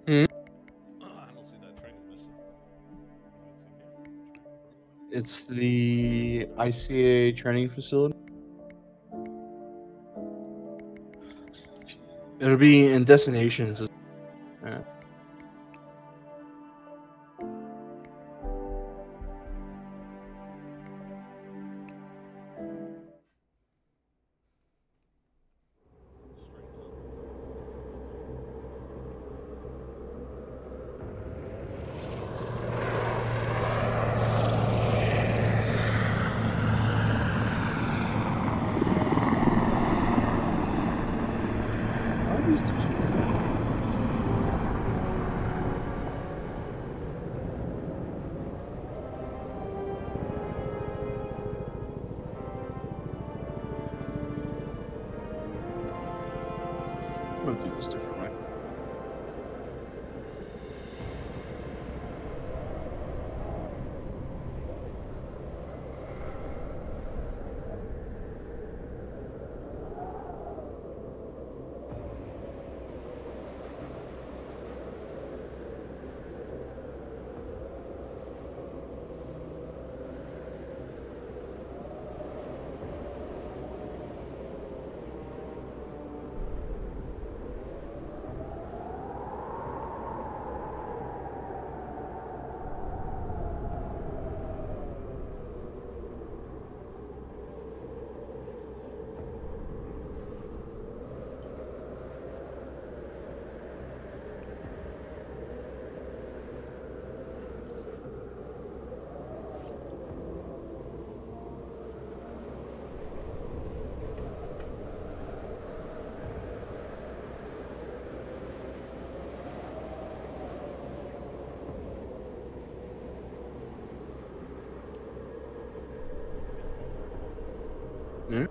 Hmm? I don't see that training mission. It's the ICA training facility. It'll be in destinations. Yeah. How are these two? I'm gonna do this differently. Hmm?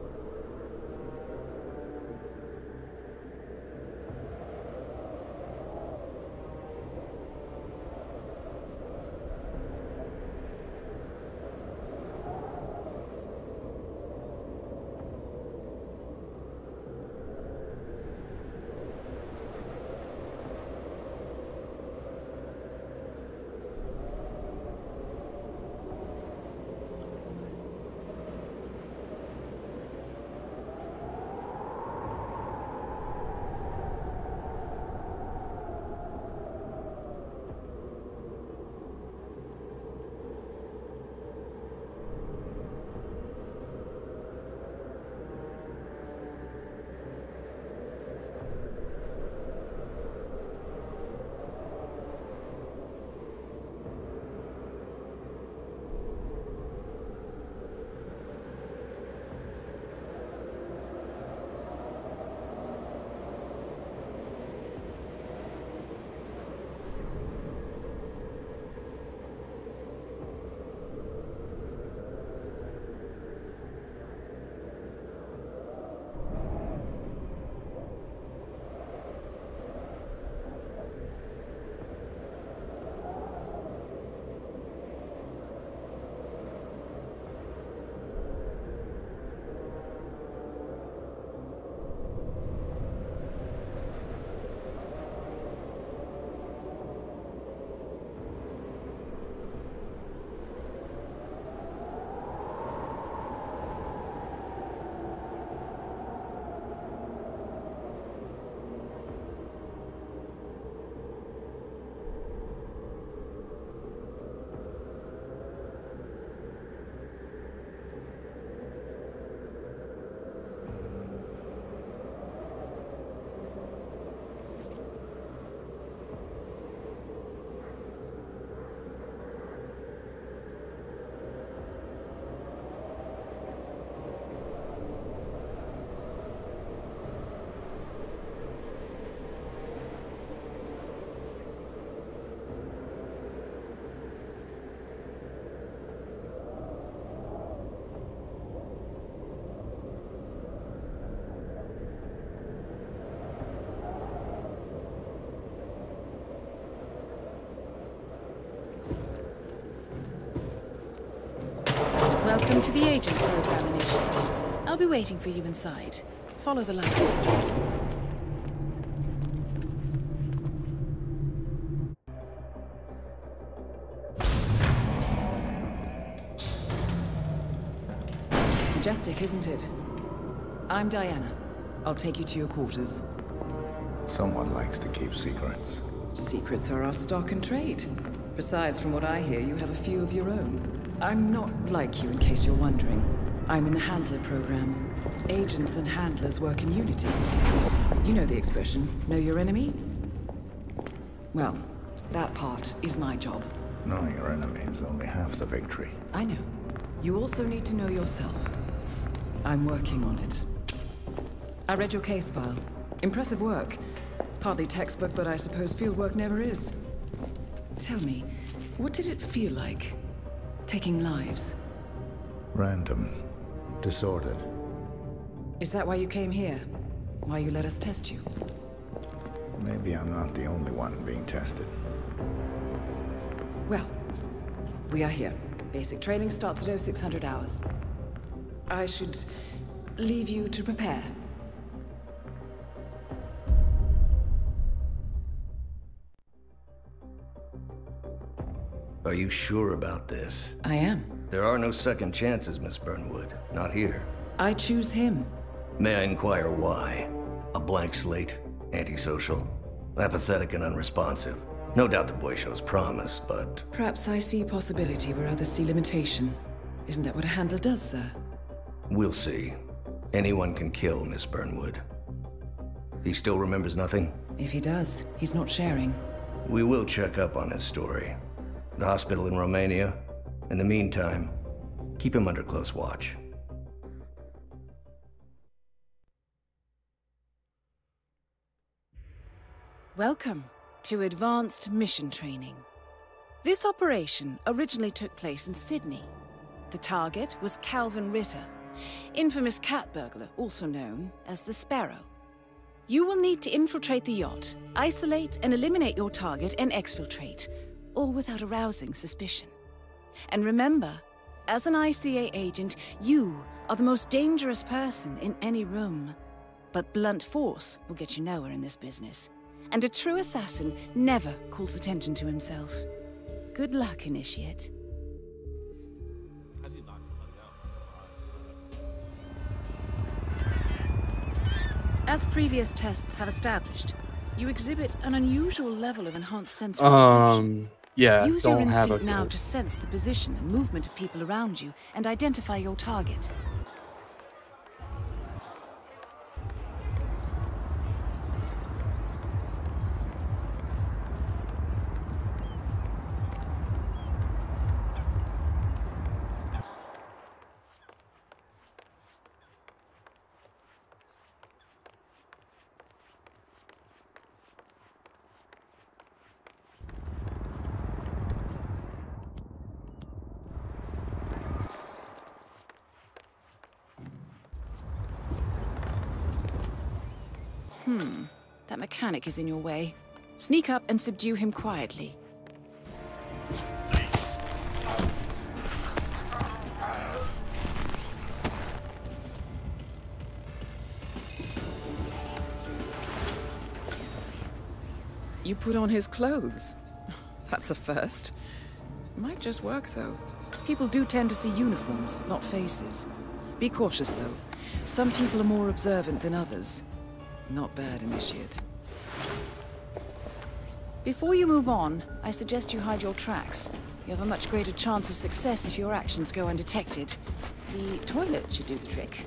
Welcome to the Agent Program, Initiate. I'll be waiting for you inside. Follow the light. Majestic, isn't it? I'm Diana. I'll take you to your quarters. Someone likes to keep secrets. Secrets are our stock and trade. Besides, from what I hear, you have a few of your own. I'm not like you, in case you're wondering. I'm in the Handler program. Agents and handlers work in unity. You know the expression, know your enemy? Well, that part is my job. Knowing your enemy is only half the victory. I know. You also need to know yourself. I'm working on it. I read your case file. Impressive work. Partly textbook, but I suppose fieldwork never is. Tell me, what did it feel like, taking lives? Random. Disordered. Is that why you came here? Why you let us test you? Maybe I'm not the only one being tested. Well, we are here. Basic training starts at 0600 hours. I should leave you to prepare. Are you sure about this? I am. There are no second chances, Miss Burnwood. Not here. I choose him. May I inquire why? A blank slate? Antisocial? Apathetic and unresponsive? No doubt the boy shows promise, but... Perhaps I see possibility where others see limitation. Isn't that what a handler does, sir? We'll see. Anyone can kill Miss Burnwood. He still remembers nothing? If he does, he's not sharing. We will check up on his story. The hospital in Romania. In the meantime, keep him under close watch. Welcome to Advanced Mission Training. This operation originally took place in Sydney. The target was Calvin Ritter, infamous cat burglar, also known as the Sparrow. You will need to infiltrate the yacht, isolate and eliminate your target, and exfiltrate, all without arousing suspicion. And remember, as an ICA agent, you are the most dangerous person in any room. But blunt force will get you nowhere in this business. And a true assassin never calls attention to himself. Good luck, Initiate. How do you knock somebody out? As previous tests have established, you exhibit an unusual level of enhanced sensory perception. Yeah, Use your don't have a instinct now clue. to sense the position and movement of people around you and identify your target. That mechanic is in your way. Sneak up and subdue him quietly. You put on his clothes. That's a first. Might just work, though. People do tend to see uniforms, not faces. Be cautious, though. Some people are more observant than others. Not bad, Initiate. Before you move on, I suggest you hide your tracks. You have a much greater chance of success if your actions go undetected. The toilet should do the trick.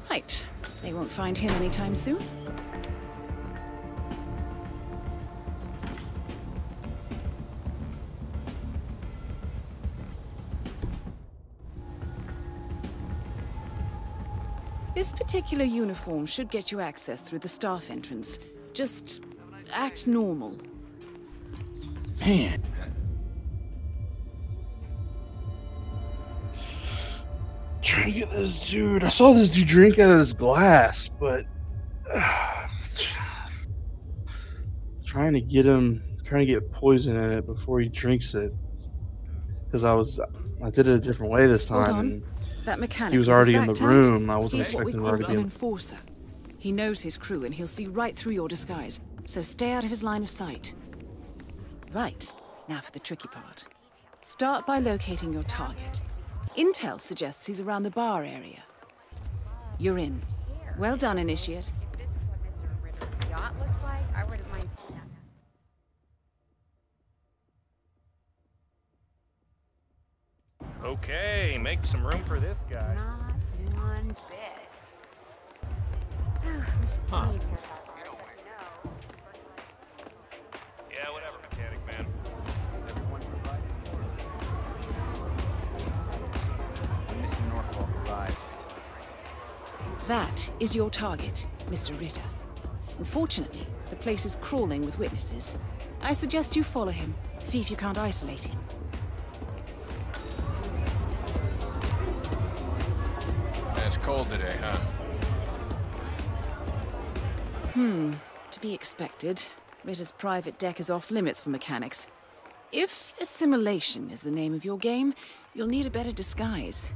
Right. They won't find him anytime soon. This particular uniform should get you access through the staff entrance. Just act normal. Man. Trying to get this dude. I saw this dude drink out of this glass, but trying to get poison in it before he drinks it. Because I did it a different way this Hold time. on. And That mechanic he was with his already in back the turned. room. I wasn't He's what we expecting him call already an to be in. enforcer. He knows his crew and he'll see right through your disguise. So stay out of his line of sight. Right. Now for the tricky part. Start by locating your target. Intel suggests he's around the bar area. You're in. Well done, Initiate. If this is what Mr. Ritter's yacht looks like, I wouldn't mind seeing that. Okay, make some room for this guy. Not one bit. Huh. Yeah, whatever, mechanic man. When Mr. Norfolk arrives, That is your target, Mr. Ritter. Unfortunately, the place is crawling with witnesses. I suggest you follow him, see if you can't isolate him. it's cold today, huh? To be expected. Ritter's private deck is off limits for mechanics. If assimilation is the name of your game, you'll need a better disguise.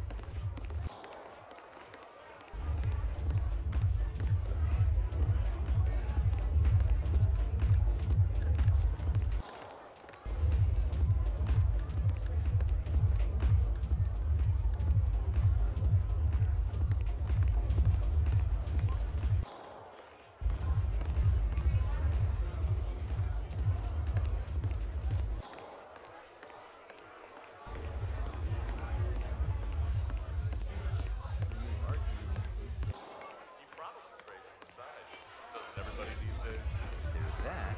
That,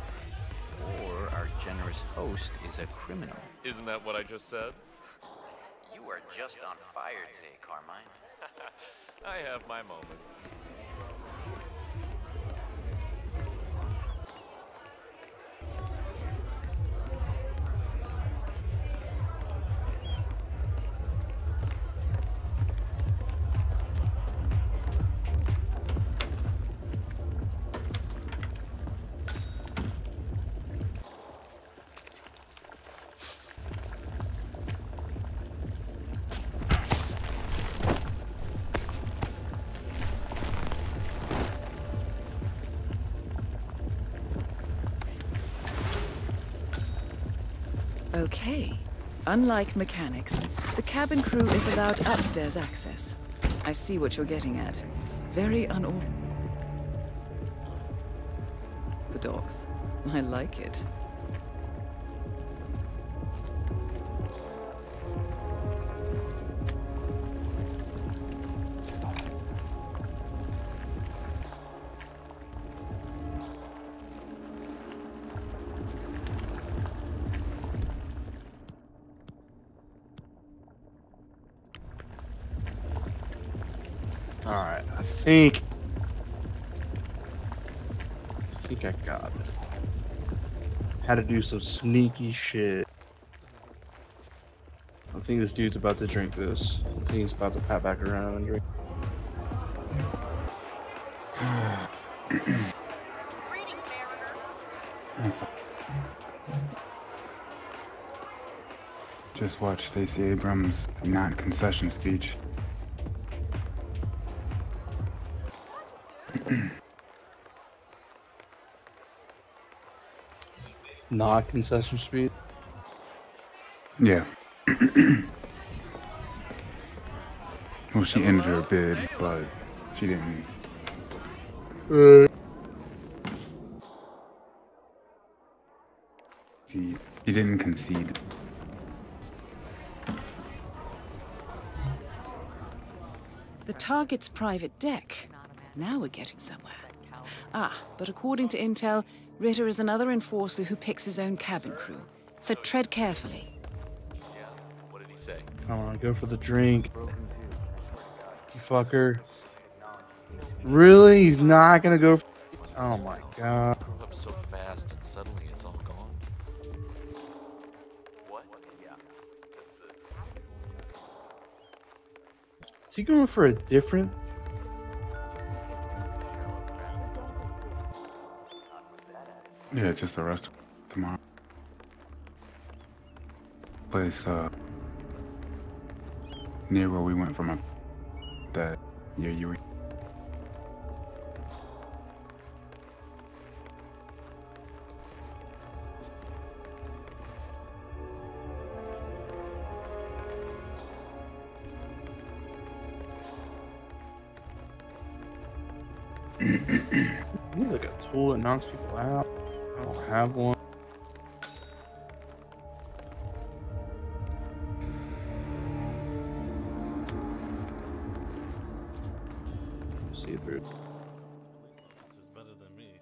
or our generous host is a criminal. Isn't that what I just said? You are just on fire today, Carmine. I have my moments. Okay. Unlike mechanics, the cabin crew is allowed upstairs access. I see what you're getting at. Very unorthodox. I like it. Alright, I think I got it. Had to do some sneaky shit. I think this dude's about to drink this. I think he's about to pat back around and drink. Greetings, Mariner. Just watched Stacey Abrams' non-concession speech. Not concession speed. Yeah. Well, she ended her bid, but she didn't. She didn't concede. The target's private deck. Now we're getting somewhere. Ah, but according to intel, Ritter is another enforcer who picks his own cabin crew. So tread carefully. Yeah, what did he say? Come on, go for the drink. You fucker. Really? He's not gonna go for... Oh my god. Grew up so fast and suddenly it's all gone. What? Yeah. Is he going for a different... Yeah, just the rest tomorrow. Place near where we went from that year you were. I need like a tool that knocks people out. I don't have one. See if there's. Better than me.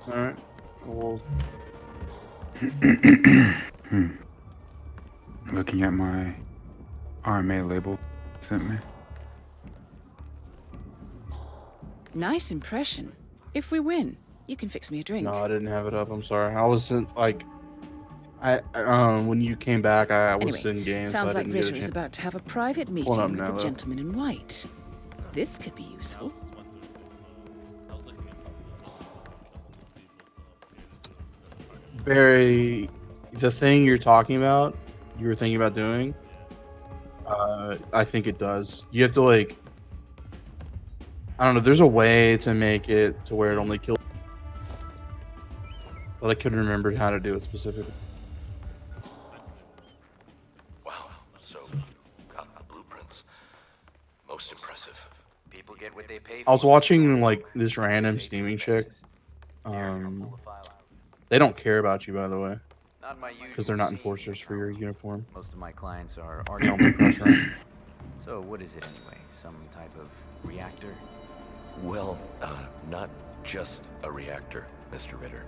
Alright. Well. Looking at my RMA label sent me. Nice impression. If we win, you can fix me a drink. No, I didn't have it up. I'm sorry. I was in, like, when you came back, I was Anyway, in game. sounds so I like didn't get a Ritter is chance. about to have a private Hold meeting up with now, the though. gentleman in white. This could be useful. Barry, the thing you're talking about, you were thinking about doing, I think it does. You have to, like, I don't know, there's a way to make it to where it only kills. But I couldn't remember how to do it specifically. Wow, so got the blueprints. Most impressive. People get what they pay I was watching, like, this random steaming chick. They don't care about you, by the way. Because they're not enforcers for your uniform. Most of my clients are They don't put pressure on you. So what is it anyway? Some type of reactor? Well, not just a reactor, Mr. Ritter.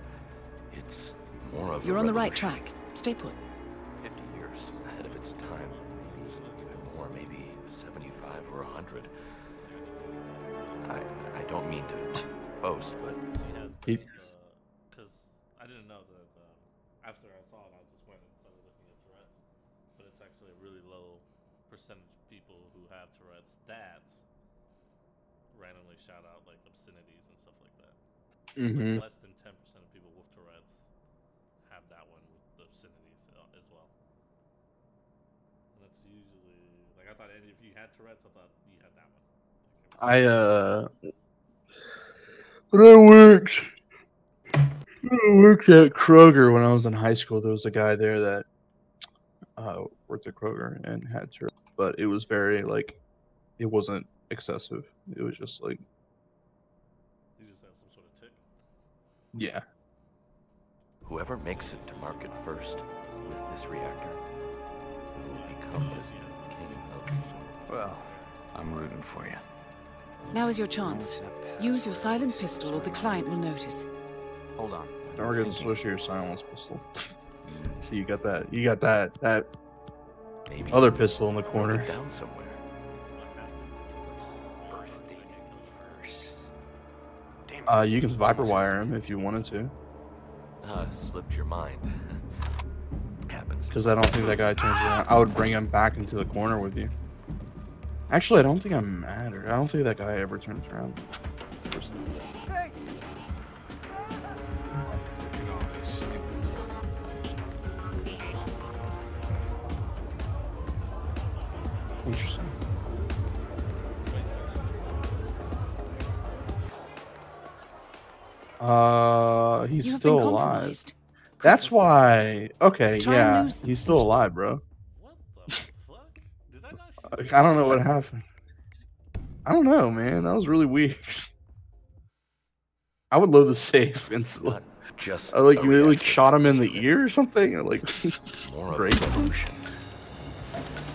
It's more of You're a on the right revolution. track. Stay put. 50 years ahead of its time. Or maybe 75 or 100. I don't mean to boast, but... Because I didn't know that after I saw it, I just went and started looking at Tourette's. But it's actually a really low percentage of people who have Tourette's that randomly shout out like obscenities and stuff like that. It's like less than 10% of people with Tourette's have that one with the obscenities as well. And that's usually like I thought if you had Tourette's, I thought you had that one. When I worked at Kroger when I was in high school, there was a guy there that worked at Kroger and had Tourette's, but it was very, like, it wasn't excessive. It was just like, You just have some sort of tick. yeah. Whoever makes it to market first with this reactor will become the king of... Well, I'm rooting for you. Now is your chance. Use your silent pistol or the client will notice. Hold on. Don't forget to switch to your silence pistol. See, you got that. You got that Maybe other pistol in the corner. down somewhere. Birthday verse. Damn. You can viper wire him if you wanted to, Slipped your mind. Happens. because I don't think that guy turns around. I would bring him back into the corner with you. Actually, I don't think I'm mad. I don't think that guy ever turns around. Interesting. He's You have still been alive. compromised. That's why. Okay, Try and yeah, lose them. he's still alive, bro. What the fuck? Did I not shoot? I don't know what happened. I don't know, man. That was really weird. I would load the safe and Not just like a you like reactor, shot him in the Mr. ear or something, or like More of great. a revolution.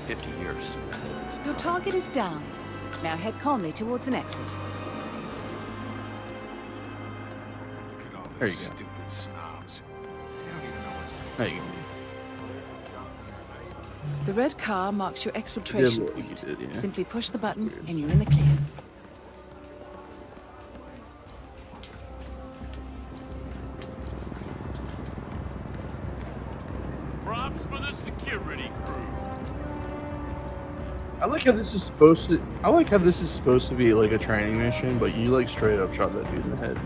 50 years ahead of its Your time. target is down. Now head calmly towards an exit. There you go. Stupid snobs. They don't even know what's There you go. The red car marks your exfiltration what you point. did, yeah. Simply push the button and you're in the clear. Props for the security crew. I like how this is supposed to. I like how this is supposed to be like a training mission, but you like straight up shot that dude in the head.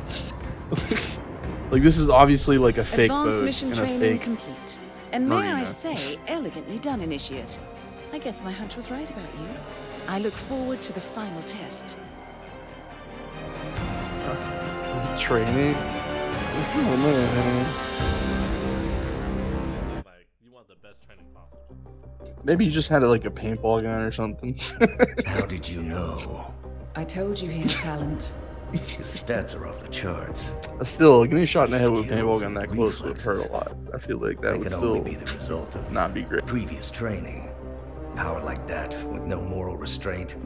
Like this is obviously like a fake Advanced boat mission and a training fake. complete. And may I Marina. say, elegantly done, Initiate. I guess my hunch was right about you. I look forward to the final test. Training. Oh man. Like, you want the best training possible. Maybe you just had like a paintball gun or something. How did you know? I told you he had talent. His stats are off the charts. Still, getting shot in the head with a paintball gun that close would hurt a lot. I feel like that They would could still only be the result of not be great. previous training. Power like that, with no moral restraint,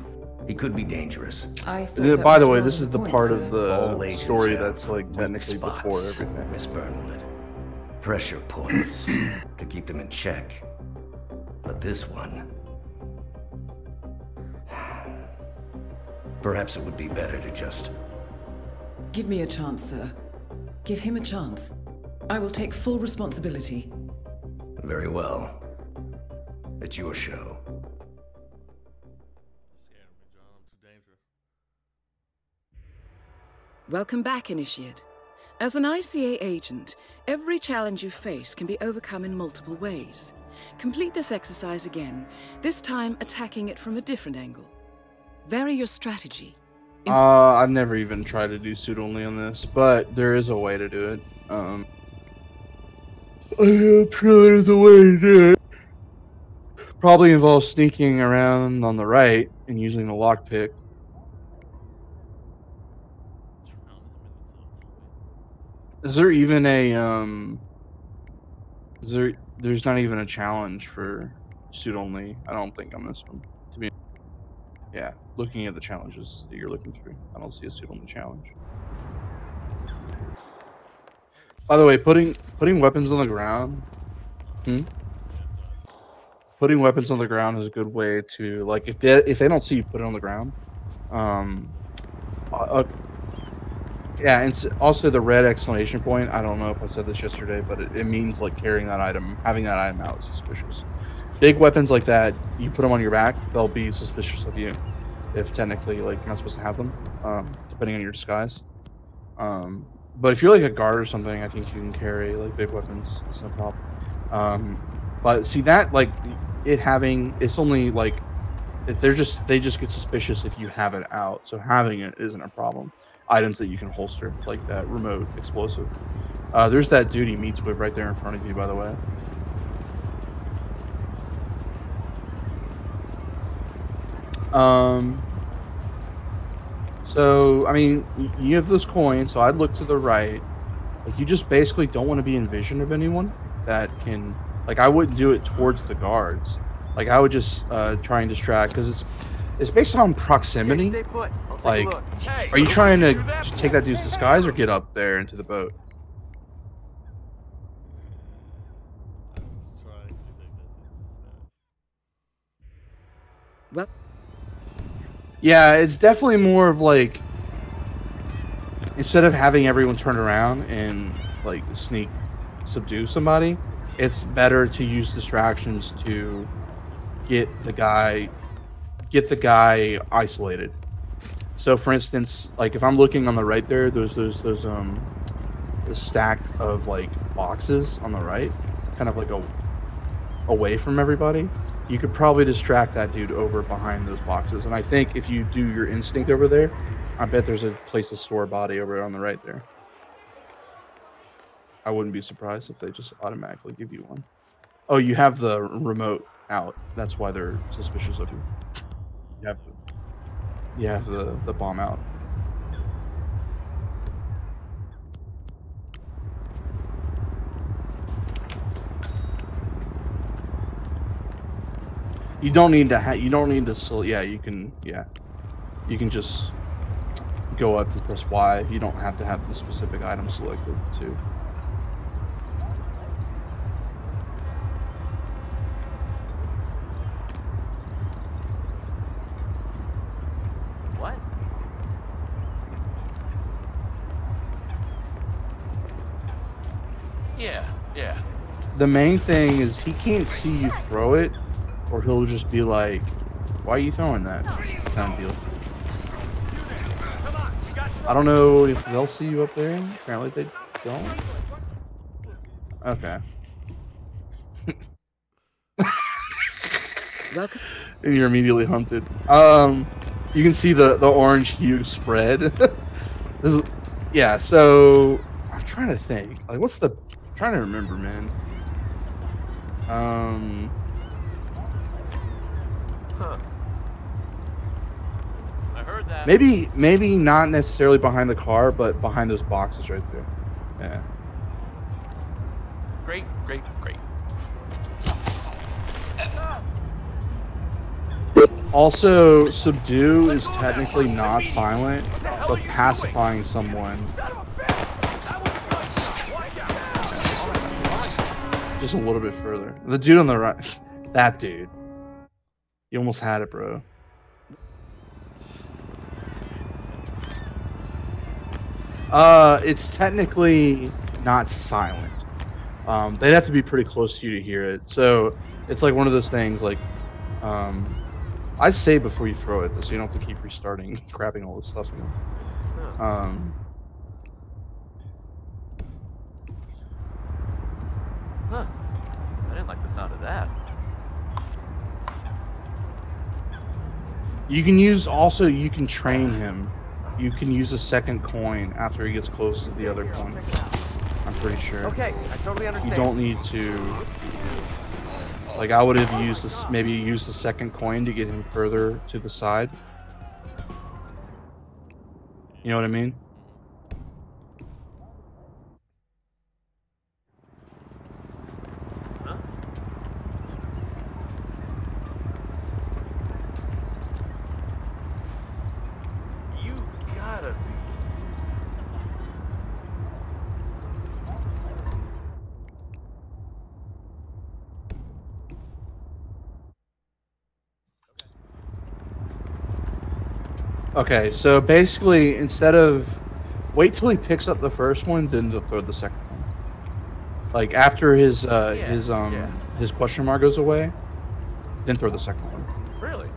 he could be dangerous. I thought By that the was way, one this of is the points, part sir. of the All agents story have that's like weak technically spots, before everything. Miss Burnwood. Pressure points to keep them in check. But this one... Perhaps it would be better to just... Give me a chance, sir. Give him a chance. I will take full responsibility. Very well. It's your show. Scaring me, John. I'm too dangerous. Welcome back, Initiate. As an ICA agent, every challenge you face can be overcome in multiple ways. Complete this exercise again, this time attacking it from a different angle. Vary your strategy. I've never even tried to do suit only on this, but there is a way to do it. I'm sure there's a way to do it. Probably involves sneaking around on the right and using the lockpick. Is there even a there's not even a challenge for suit only? I don't think on this one. To be yeah, looking at the challenges that you're looking through, I don't see a suit only challenge. By the way, putting weapons on the ground. Putting weapons on the ground is a good way to, like, if they don't see you put it on the ground. Yeah, and also the red exclamation point. I don't know if I said this yesterday, but it means like carrying that item, having that item out is suspicious. Big weapons like that, you put them on your back, they'll be suspicious of you. If technically, like, you're not supposed to have them, depending on your disguise. But if you're like a guard or something, I think you can carry like big weapons. It's no problem. But see that, like, it's only like they just get suspicious if you have it out. So having it isn't a problem. Items that you can holster, like that remote explosive. There's that dude he meets with right there in front of you, by the way. So I mean, you have those coins, so I'd look to the right. Like, you just basically don't want to be in vision of anyone that can, like, I wouldn't do it towards the guards. Like, I would just try and distract, because it's based on proximity. Stay put. I'll take Like, a look. Hey, are you trying to do that take that dude's disguise or get up there into the boat? Well, Yeah, it's definitely more of like, instead of having everyone turn around and like sneak subdue somebody, it's better to use distractions to get the guy isolated. So for instance, like if I'm looking on the right there, there's the stack of like boxes on the right, kind of like away from everybody. You could probably distract that dude over behind those boxes. And I think if you do your instinct over there, I bet there's a place to store a body over on the right there. I wouldn't be surprised if they just automatically give you one. Oh, you have the remote out. That's why they're suspicious of you. You have the bomb out. You don't need to. Yeah, you can. Yeah, you can just go up and press Y. You don't have to have the specific item selected too. Yeah, yeah. The main thing is he can't see you throw it, or he'll just be like, "Why are you throwing that?" kind of deal. I don't know if they'll see you up there. Apparently they don't. Okay. Welcome. And you're immediately hunted. You can see the orange hue spread. This is, yeah. So I'm trying to think. Like, what's the? I'm trying to remember, man. Huh. I heard that. Maybe not necessarily behind the car, but behind those boxes right there. Yeah. Great, great, great. Also, subdue is technically not silent, but pacifying someone. Just a little bit further. The dude on the right, that dude. You almost had it, bro. It's technically not silent. They'd have to be pretty close to you to hear it. So it's like one of those things like, I'd say before you throw it, so you don't have to keep restarting, grabbing all this stuff. Huh. I didn't like the sound of that. You can use also. You can train him. You can use a second coin after he gets close to the other coin. I'm pretty sure. Okay, I totally understand. You don't need to. Like, I would have used this, maybe use the second coin to get him further to the side. You know what I mean? Huh? You gotta be. Okay, so basically, instead of wait till he picks up the first one, then throw the second one. Like after his question mark goes away, then throw the second one. Really?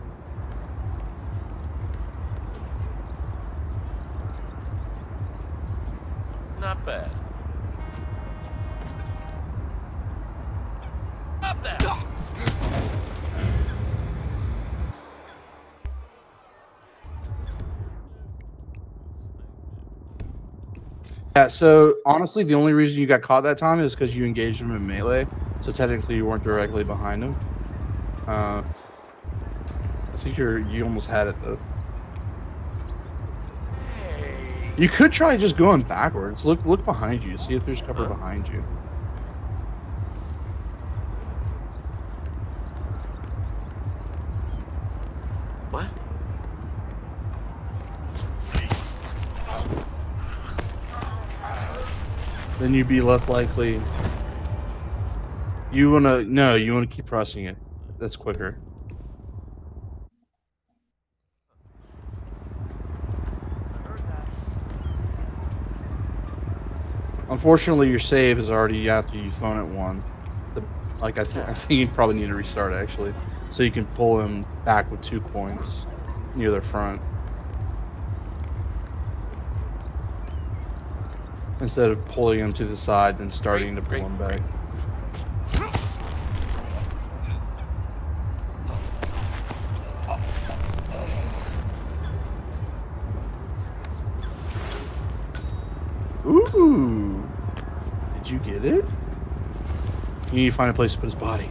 Not bad. Up there. Yeah, so honestly, the only reason you got caught that time is because you engaged him in melee. So technically, you weren't directly behind him. I think you almost had it though. Hey. You could try just going backwards. Look behind you. See if there's cover behind you. What? Then you'd be less likely. You wanna keep pressing it. That's quicker. Unfortunately, your save is already after you've thrown it one. I think you probably need to restart actually, so you can pull them back with 2 coins near the front instead of pulling them to the sides and starting to pull them back. Ooh, did you get it? You need to find a place to put his body.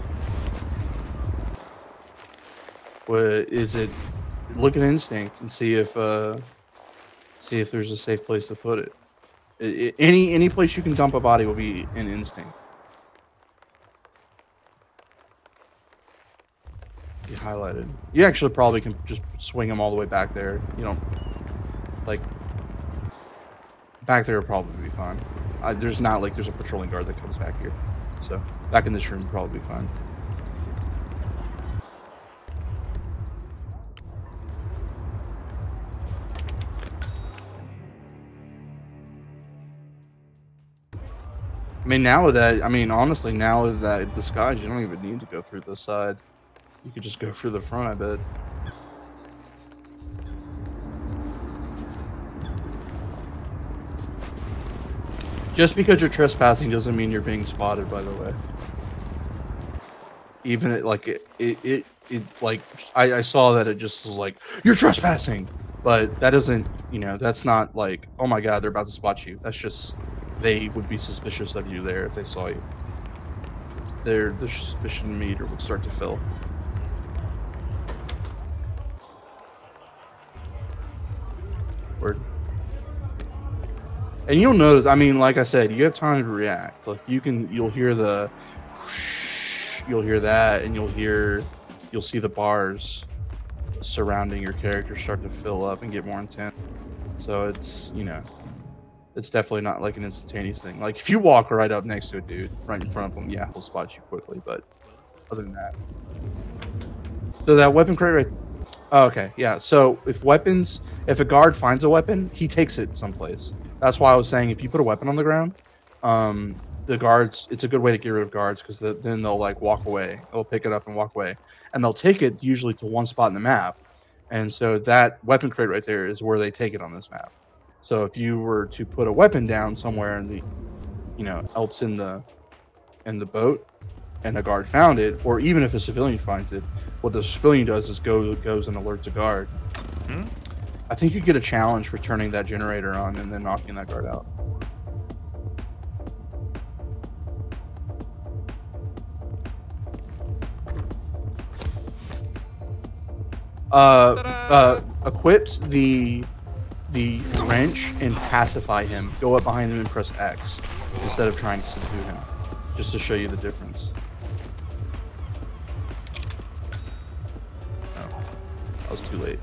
What is it? Look at instinct and see if there's a safe place to put it. Any place you can dump a body will be an instinct. You highlighted. You actually probably can just swing them all the way back there. You don't like back there will probably be fine. There's not like there's a patrolling guard that comes back here, so back in this room will probably be fine. I mean, now with that, honestly, now with that disguise, you don't even need to go through the side. You could just go through the front, I bet. Just because you're trespassing doesn't mean you're being spotted, by the way. Even I saw that it just was like, you're trespassing, but that doesn't, that's not like, oh my god, they're about to spot you. That's just, they would be suspicious of you there if they saw you. Their suspicion meter would start to fill. Word. And you'll notice, like I said, you have time to react. Like you'll hear the whoosh, you'll hear that, and you'll see the bars surrounding your character start to fill up and get more intense. So it's, it's definitely not like an instantaneous thing. Like if you walk right up next to a dude, right in front of him, yeah, he'll spot you quickly. But other than that, so that weapon crate right. Oh, okay, yeah. So if a guard finds a weapon, he takes it someplace. That's why I was saying if you put a weapon on the ground, the guards, it's a good way to get rid of guards because then they'll like walk away. They'll pick it up and walk away, and they'll take it usually to one spot in the map. And so that weapon crate right there is where they take it on this map. So if you were to put a weapon down somewhere in the, else in the boat, and a guard found it, or even if a civilian finds it, what the civilian does is goes and alerts a guard. Hmm? I think you get a challenge for turning that generator on and then knocking that guard out. Equipped the wrench and pacify him. Go up behind him and press X instead of trying to subdue him, just to show you the difference. Oh, I was too late.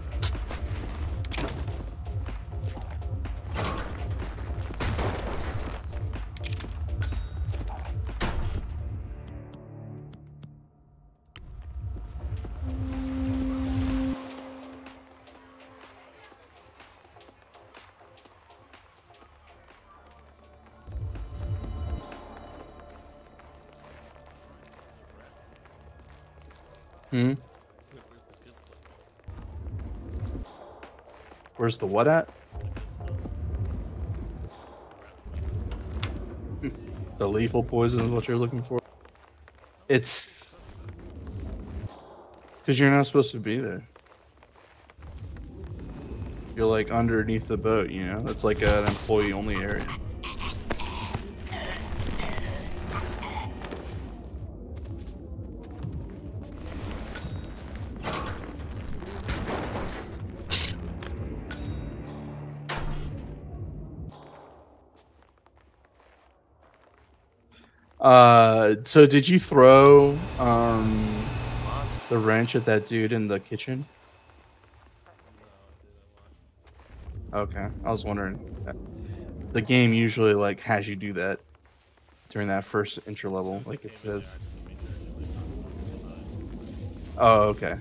Hmm? Where's the what at? The lethal poison is what you're looking for? It's because you're not supposed to be there. You're like underneath the boat, That's like an employee only area. So did you throw the wrench at that dude in the kitchen? Okay, I was wondering. The game usually like has you do that during that first intro level, like it says. Oh, okay.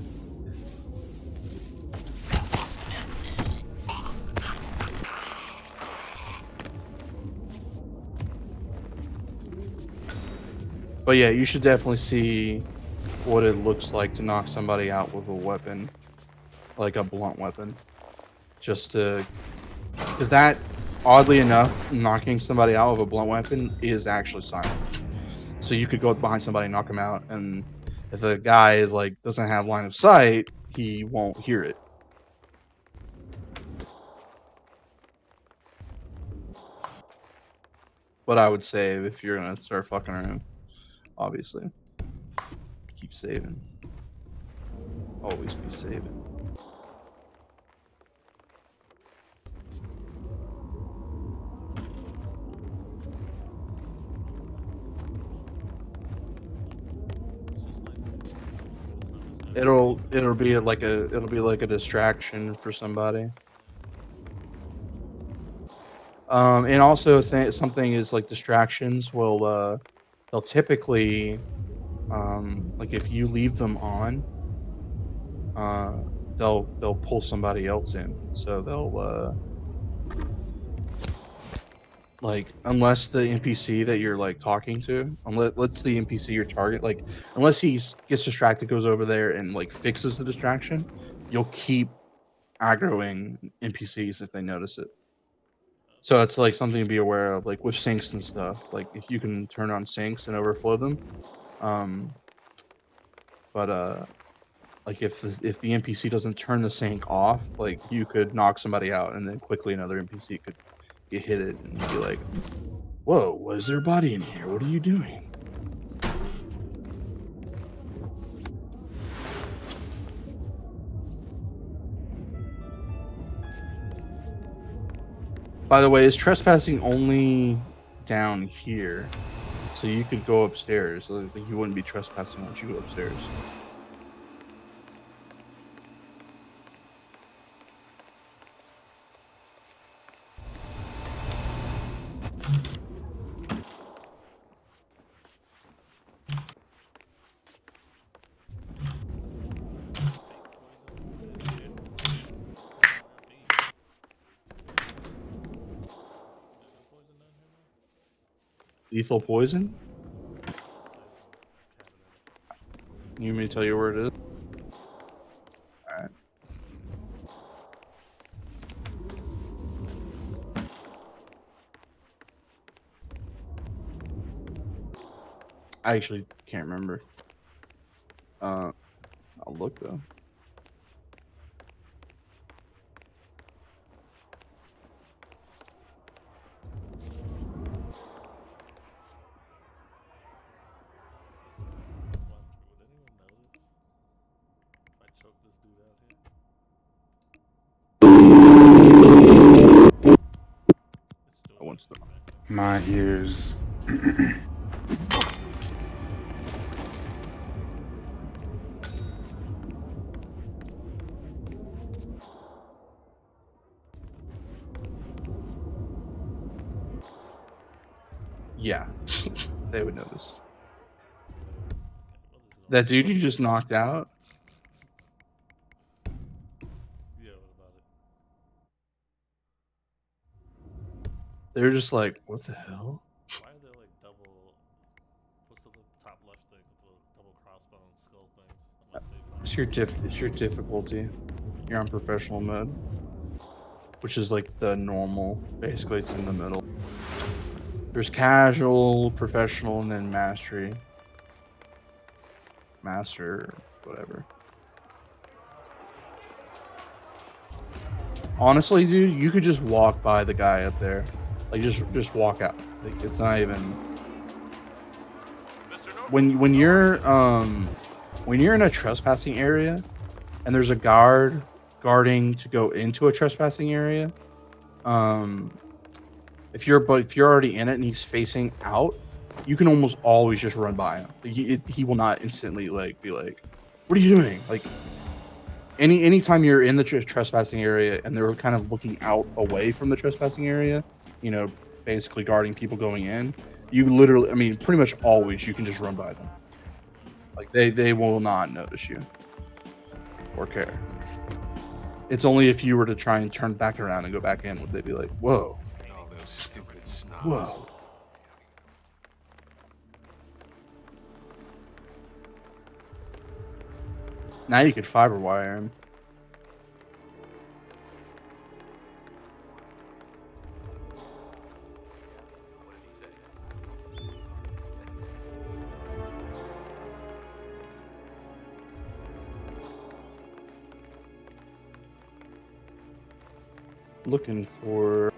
But yeah, you should definitely see what it looks like to knock somebody out with a weapon, like a blunt weapon. Just to, because that, oddly enough, knocking somebody out with a blunt weapon is actually silent. So you could go behind somebody and knock them out, and if the guy is like doesn't have line of sight, he won't hear it. But I would say if you're gonna start fucking around, obviously, keep saving. Always be saving. It'll be like a distraction for somebody. And also something is like distractions will they'll typically like if you leave them on, they'll pull somebody else in. So they'll like unless the NPC that you're like talking to, let's the NPC your target, like unless he gets distracted, goes over there and like fixes the distraction, you'll keep aggroing NPCs if they notice it. So it's like something to be aware of, like with sinks and stuff. Like if you can turn on sinks and overflow them, like if the NPC doesn't turn the sink off, like you could knock somebody out, and then quickly another NPC could get hit it and be like, "Whoa, was there a body in here? What are you doing?" By the way, is trespassing only down here? So you could go upstairs. Like you wouldn't be trespassing once you go upstairs. Lethal poison? You want me to tell you where it is? Alright. I actually can't remember. I'll look though. My ears. Yeah, they would notice. That dude you just knocked out? Yeah, what about it? They're just like, what the hell? Why are there like double? What's the top left thing with the double crossbow and skull things? It's your difficulty. You're on professional mode, which is like the normal. Basically, it's in the middle. There's casual, professional, and then mastery. Master, whatever. Honestly, dude, you could just walk by the guy up there. Like just walk out. Like it's not even when you're in a trespassing area and there's a guard guarding to go into a trespassing area, if you're already in it and he's facing out, you can almost always just run by him. He will not instantly like be like, "What are you doing?" Like anytime you're in the trespassing area and they're kind of looking out away from the trespassing area, you know, basically guarding people going in, you literally, I mean, pretty much always you can just run by them. Like they will not notice you or care. It's only if you were to try and turn back around and go back in would they be like, "Whoa." All those stupid snobs. Whoa. Now you could fiber wire him. Looking for.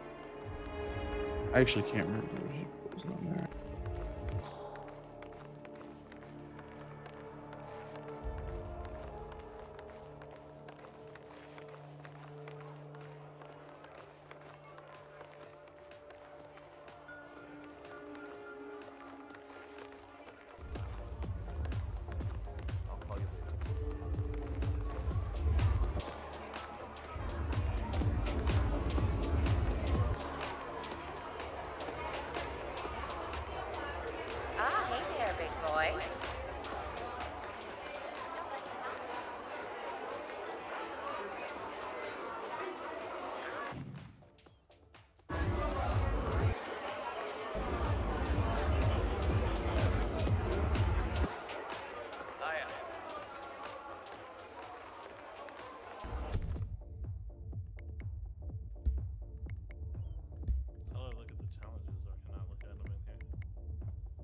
I actually can't remember what was on there.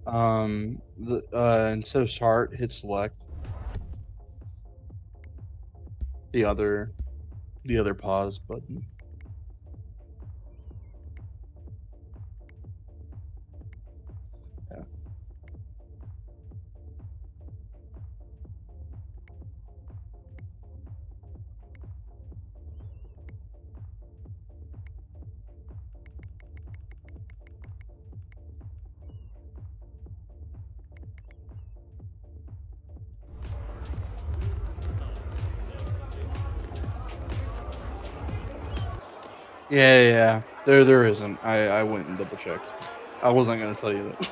Instead of start, hit select. The other pause button. Yeah. Yeah. There isn't. I went and double checked. I wasn't gonna tell you that.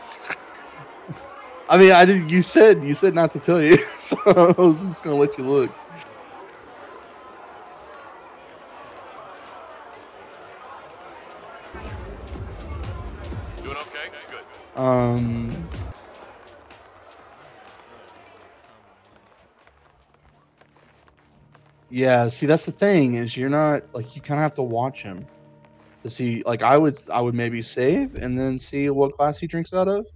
I mean, I did. You said not to tell you, so I was just gonna let you look. Doing okay? Good. Yeah, see, that's the thing, is you're not like, you kind of have to watch him to see. Like, I would maybe save and then see what class he drinks out of,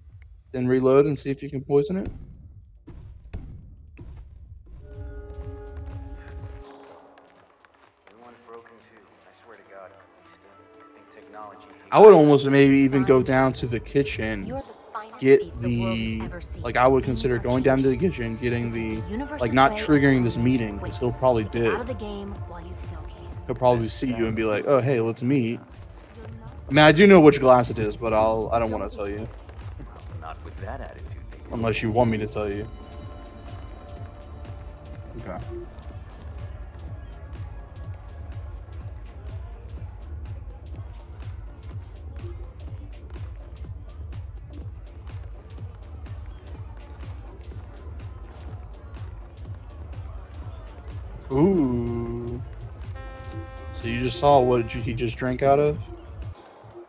then reload and see if you can poison it. Everyone's broken too. I swear to God. I think technology. I would almost maybe even go down to the kitchen, get the, like, I would consider going down to the kitchen, getting the, like, not triggering this meeting, because he'll probably dip. He'll probably see you and be like, oh, hey, let's meet. I mean, I do know which glass it is, but I don't want to tell you. Not with that attitude. Unless you want me to tell you. Okay. Ooh. So you just saw what he just drank out of?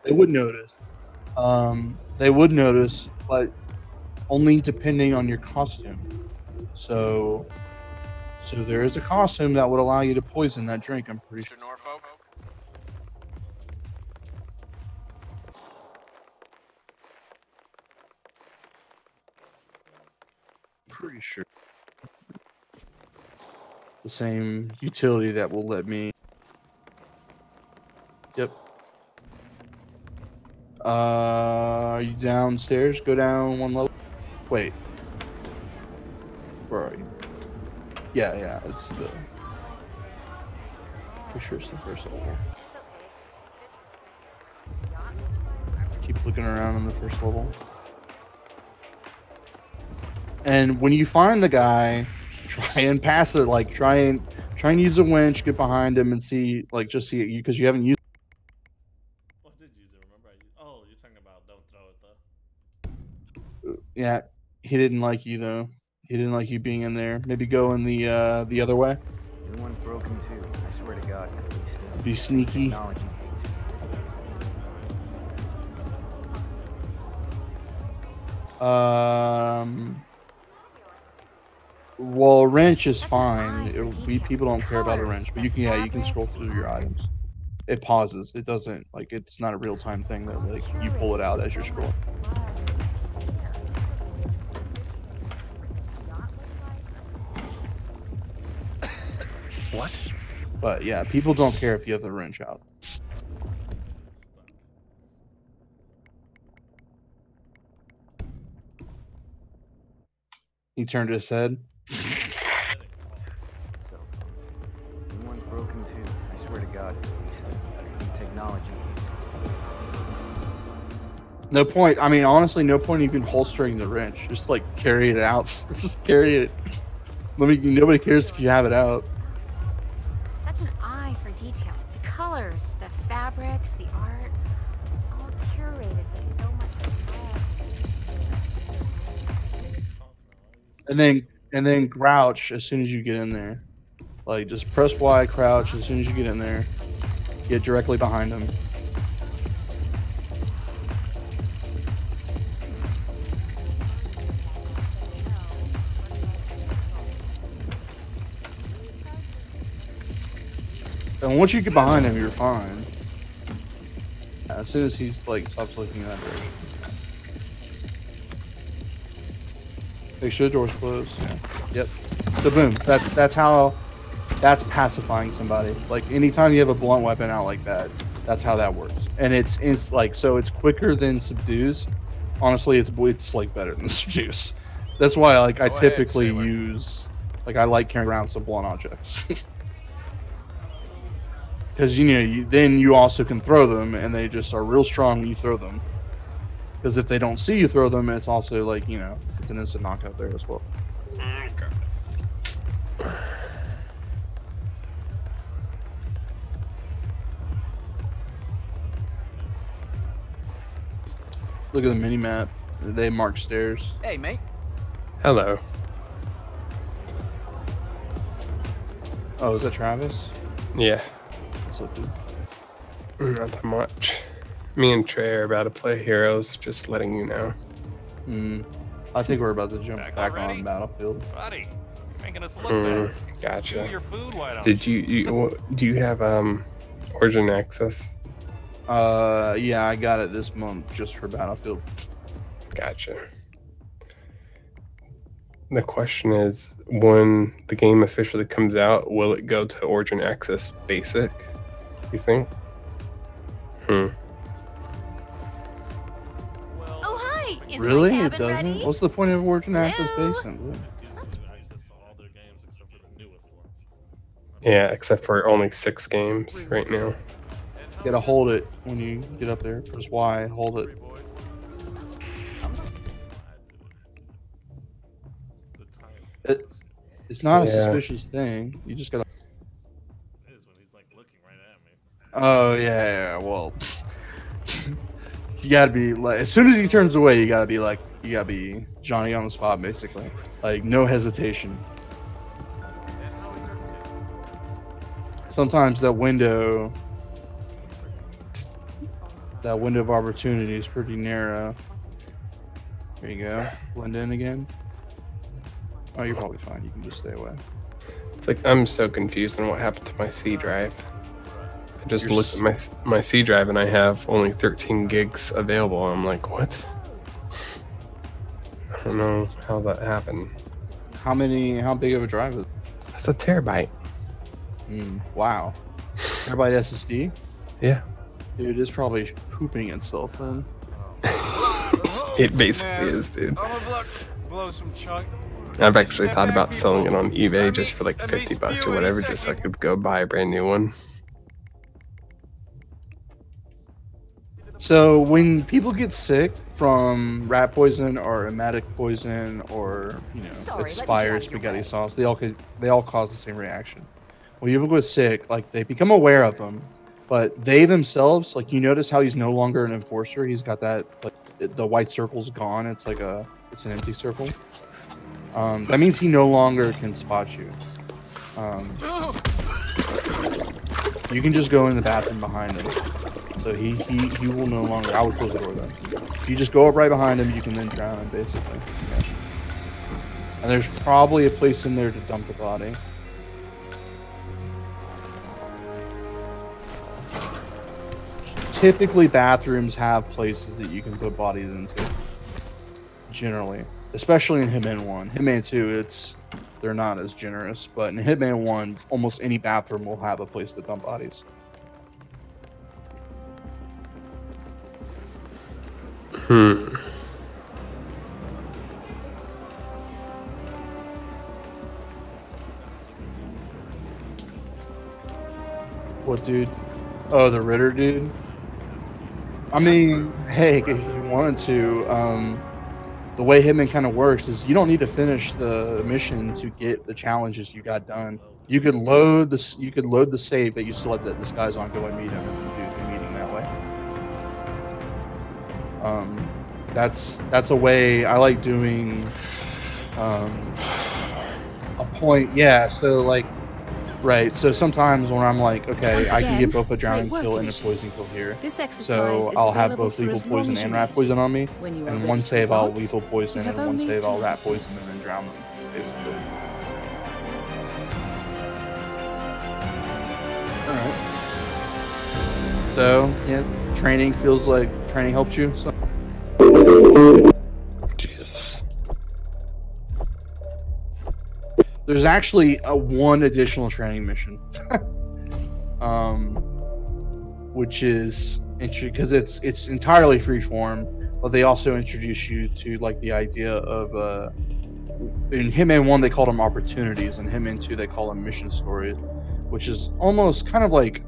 They would notice. They would notice, but only depending on your costume. So there is a costume that would allow you to poison that drink, I'm pretty sure. Norfolk? Pretty sure. The same utility that will let me. Yep. Are you downstairs? Go down one level. Wait. Where are you? Yeah, it's the. Pretty sure it's the first level. Keep looking around on the first level. And when you find the guy, try and pass it. Like, try and use a winch, get behind him, and see, like, just see it, because you haven't used. What did you use it? Remember? Oh, you're talking about don't throw it though. Yeah, he didn't like you though. He didn't like you being in there. Maybe go in the other way. Everyone's broken too. I swear to God. Be sneaky. Well, wrench is fine. People don't care about a wrench, but you can scroll through your items. It pauses. It doesn't, like, it's not a real time thing that, like, you pull it out as you're scrolling. What? But yeah, people don't care if you have the wrench out. He turned his head. Everyone's broken too. I swear to God. Technology. No point. I mean, honestly, no point even holstering the wrench. Just like carry it out. Just carry it. Nobody cares if you have it out. Such an eye for detail. The colors, the fabrics, the art, all curated with so much. And then crouch as soon as you get in there. Like, just press Y, crouch as soon as you get in there. Get directly behind him. And once you get behind him, you're fine. As soon as he's, like, stops looking in that direction. Make sure the door's closed. Yeah. Yep. So boom. That's pacifying somebody. Like anytime you have a blunt weapon out like that, that's how that works. And it's like, so it's quicker than subdues. Honestly, it's like better than subdues. That's why like I typically use, like I like carrying around some blunt objects. Because then you also can throw them, and they just are real strong when you throw them. Because if they don't see you throw them, it's also like it's an instant knockout there as well. Okay. Look at the mini map. They mark stairs. Hey, mate. Hello. Oh, is that Travis? Yeah. What's up, dude? Not that much. Me and Trey are about to play Heroes, just letting you know. I think we're about to jump back on Battlefield. Buddy, you're making us look bad. Gotcha. Do your food, why don't Did you do you have Origin access? Yeah, I got it this month just for Battlefield. Gotcha. The question is, when the game officially comes out, will it go to Origin Access Basic? You think? Oh, hi! Is Really? my It cabin doesn't? ready? What's the point of Origin Access Basic? Yeah, except for only 6 games right now. You gotta hold it when you get up there. Press Y, hold it. It's not a suspicious thing. You just gotta. Oh yeah. Well, you gotta be like, as soon as he turns away, you gotta be Johnny on the spot, basically. Like no hesitation. Sometimes that window of opportunity is pretty narrow. There you go. Blend in again. Oh, you're probably fine. You can just stay away. It's like I'm so confused on what happened to my C drive. I just looked at my C drive and I have only 13 gigs available. I'm like, what? I don't know how that happened. How big of a drive is it? It's a terabyte. Wow. Terabyte SSD? Yeah. Dude, it's probably pooping itself then. It basically is, dude. I'm about to blow some chunk. I've actually thought about selling it on eBay just for like 50 bucks or whatever, just so I could go buy a brand new one. So when people get sick from rat poison or emetic poison or expired spaghetti sauce, they all cause the same reaction. When people get sick, like they become aware of them, but they themselves, like you notice how he's no longer an enforcer. He's got that, like the white circle's gone. It's like it's an empty circle. That means he no longer can spot you. You can just go in the bathroom behind him. So he will no longer. I would close the door then. If you just go up right behind him, you can then drown him basically. Yeah. And there's probably a place in there to dump the body. Typically, bathrooms have places that you can put bodies into. Generally, especially in Hitman 1. Hitman 2, they're not as generous, but in Hitman 1, almost any bathroom will have a place to dump bodies. What dude? Oh, the Ritter dude? I mean, hey, if you wanted to, the way Hitman kind of works is you don't need to finish the mission to get the challenges you got done. You could load the save that you still have the disguise on, go and meet him and do the meeting that way. That's a way I like doing a point. Yeah, so like, right. So sometimes when I'm like, okay, I can get both a drowning kill and a poison kill here. So I'll have both lethal poison and rat poison on me, and one save I'll lethal poison and one save I'll rat poison and then drown them, basically. Alright. So, yeah, training helps you. So. Jesus. There's actually one additional training mission, which is because it's entirely freeform, but they also introduce you to like the idea of in Hitman 1 they called them opportunities, and Hitman 2 they call them mission stories, which is almost kind of like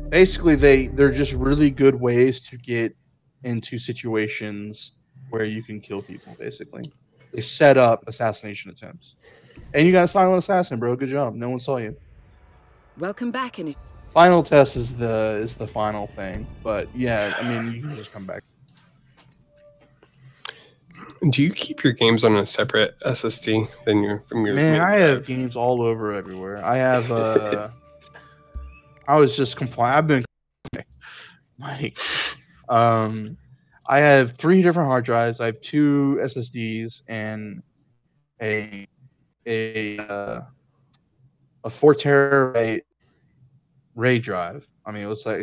basically they're just really good ways to get into situations where you can kill people. Basically, they set up assassination attempts. And you got a silent assassin, bro. Good job. No one saw you. Welcome back. And Final test is the final thing, but yeah, I mean you can just come back. Do you keep your games on a separate SSD than from your? Man, I have games all over everywhere. I have. I was just I've been like, I have 3 different hard drives. I have 2 SSDs and a 4 terabyte RAID drive. I mean, it's like